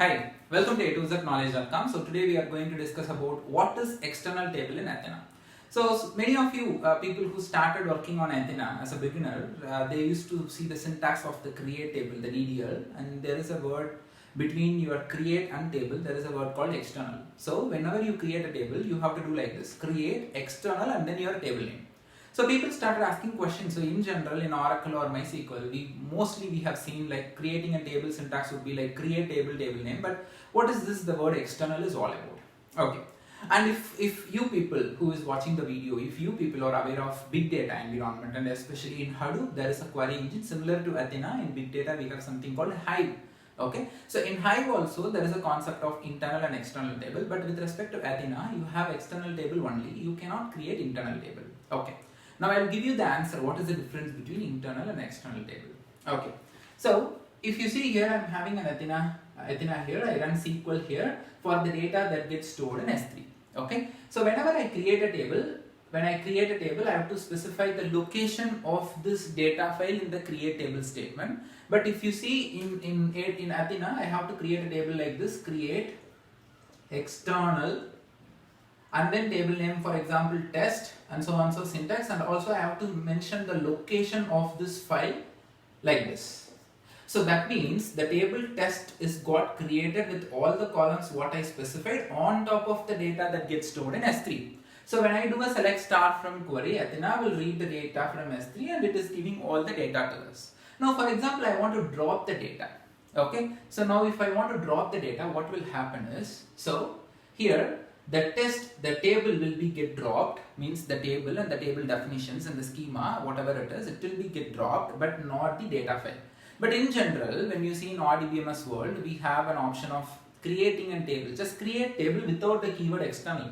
Hi, welcome to A2Zknowledge.com. So today we are going to discuss about what is external table in Athena. So many of you people who started working on Athena as a beginner, they used to see the syntax of the create table, the DDL, and there is a word between your create and table, there is a word called external. So whenever you create a table, you have to do like this, create external and then your table name. So people started asking questions. So in general, in Oracle or MySQL, we have seen like creating a table syntax would be like create table name. But what is this? The word external is all about. Okay. And if you people who is watching the video, if you people are aware of big data environment, and especially in Hadoop, there is a query engine similar to Athena. In big data, we have something called Hive. Okay, so in Hive also there is a concept of internal and external table, but with respect to Athena, you have external table only. You cannot create internal table. Okay. Now I will give you the answer. What is the difference between internal and external table? Okay. So if you see here, I am having an Athena here. I run SQL here for the data that gets stored in S3. Okay. So whenever I create a table, I have to specify the location of this data file in the create table statement. But if you see in Athena, I have to create a table like this: create external, and then table name, for example, test, and so on, so syntax, and also I have to mention the location of this file like this. So that means the table test is got created with all the columns what I specified on top of the data that gets stored in S3. So when I do a select star from query, Athena will read the data from S3 and it is giving all the data to us. Now for example, I want to drop the data. Okay, so now if I want to drop the data, what will happen is, so here the table will be get dropped, means the table and the table definitions and the schema, whatever it is, it will be get dropped, but not the data file. But in general, when you see in RDBMS world, we have an option of creating a table. Just create table without the keyword external.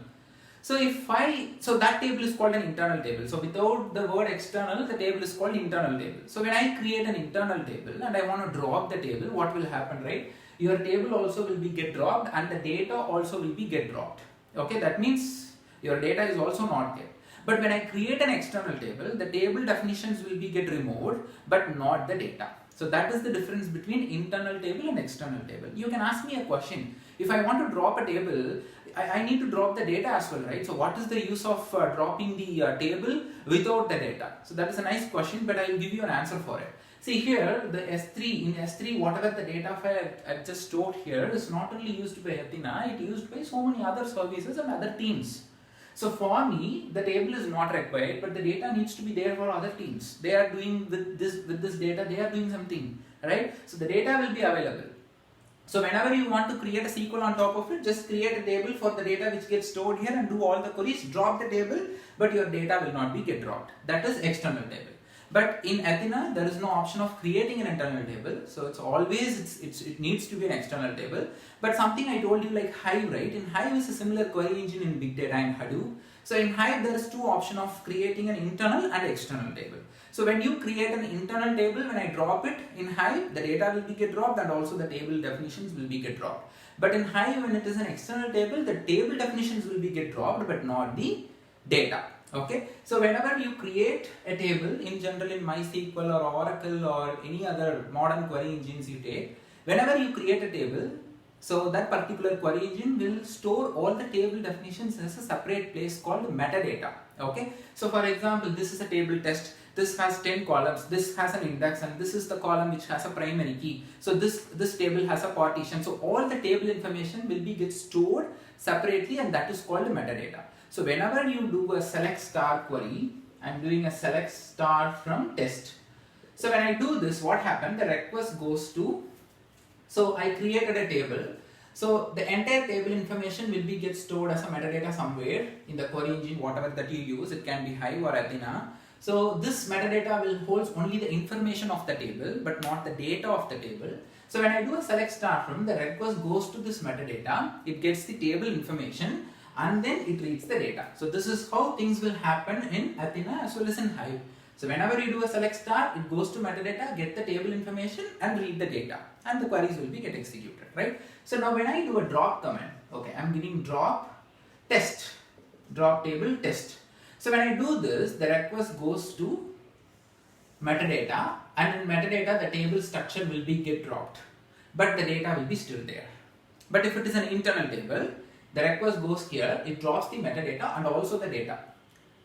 So that table is called an internal table. So without the word external, the table is called internal table. So when I create an internal table and I want to drop the table, what will happen, right? Your table also will be get dropped and the data also will be get dropped. Okay, that means your data is also not there. But when I create an external table, the table definitions will be get removed, but not the data. So that is the difference between internal table and external table. You can ask me a question. If I want to drop a table, I need to drop the data as well, right? So what is the use of dropping the table without the data? So that is a nice question, but I will give you an answer for it. See here, the in S3, whatever the data file I just stored here is not only used by Athena, it is used by so many other services and other teams. So for me, the table is not required, but the data needs to be there for other teams. They are doing with this data, they are doing something, right? So the data will be available. So whenever you want to create a SQL on top of it, just create a table for the data which gets stored here and do all the queries, drop the table, but your data will not be get dropped. That is external table. But in Athena, there is no option of creating an internal table. So it's always, it needs to be an external table. But something I told you like Hive, right? In Hive is a similar query engine in big data and Hadoop. So in Hive, there is two options of creating an internal and external table. So when you create an internal table, when I drop it in Hive, the data will be get dropped and also the table definitions will be get dropped. But in Hive, when it is an external table, the table definitions will be get dropped, but not the data. Okay, so whenever you create a table, in general in MySQL or Oracle or any other modern query engines you take, whenever you create a table, so that particular query engine will store all the table definitions as a separate place called metadata. Okay, so for example, this is a table test. This has 10 columns, this has an index, and this is the column which has a primary key. So this table has a partition. So all the table information will be get stored separately, and that is called metadata. So whenever you do a select star query, I am doing a select star from test. So when I do this, what happened? The request goes to, so I created a table. So the entire table information will be get stored as a metadata somewhere in the query engine, whatever that you use. It can be Hive or Athena. So this metadata will hold only the information of the table, but not the data of the table. So when I do a select star from, the request goes to this metadata. It gets the table information, and then it reads the data. So this is how things will happen in Athena as well as in Hive. So whenever you do a select star, it goes to metadata, get the table information and read the data, and the queries will be get executed, right? So now when I do a drop command, okay, I'm giving drop test, drop table test. So when I do this, the request goes to metadata, and in metadata the table structure will be get dropped, but the data will be still there. But if it is an internal table, the request goes here, it drops the metadata and also the data.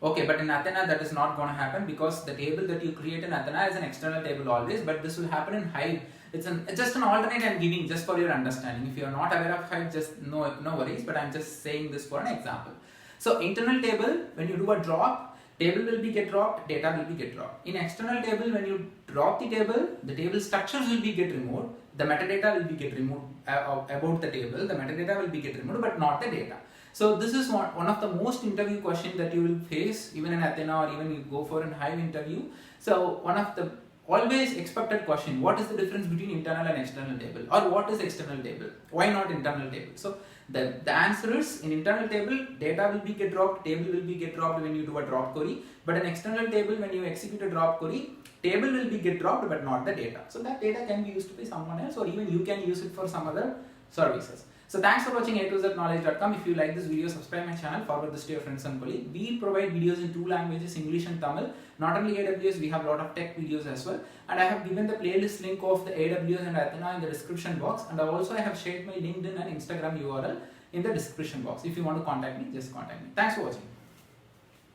Okay, but in Athena that is not going to happen because the table that you create in Athena is an external table always, but this will happen in Hive. It's just an alternate I'm giving just for your understanding. If you are not aware of Hive, just no worries, but I'm just saying this for an example. So internal table, when you do a drop, table will be get dropped, data will be get dropped. In external table, when you drop the table structures will be get removed, the metadata will be get removed about the table, the metadata will be get removed, but not the data. So this is one of the most interview questions that you will face even in Athena or even you go for an Hive interview. So one of the always expected question, what is the difference between internal and external table, or what is external table? Why not internal table? So the answer is, in internal table, data will be get dropped, table will be get dropped when you do a drop query, but in external table, when you execute a drop query, table will be get dropped but not the data. So that data can be used by someone else, or even you can use it for some other services. So thanks for watching A2Zknowledge.com. If you like this video, subscribe my channel, forward this to your friends and colleagues. We provide videos in 2 languages, English and Tamil. Not only AWS, we have a lot of tech videos as well. And I have given the playlist link of the AWS and Athena in the description box. And also I have shared my LinkedIn and Instagram URL in the description box. If you want to contact me, just contact me. Thanks for watching.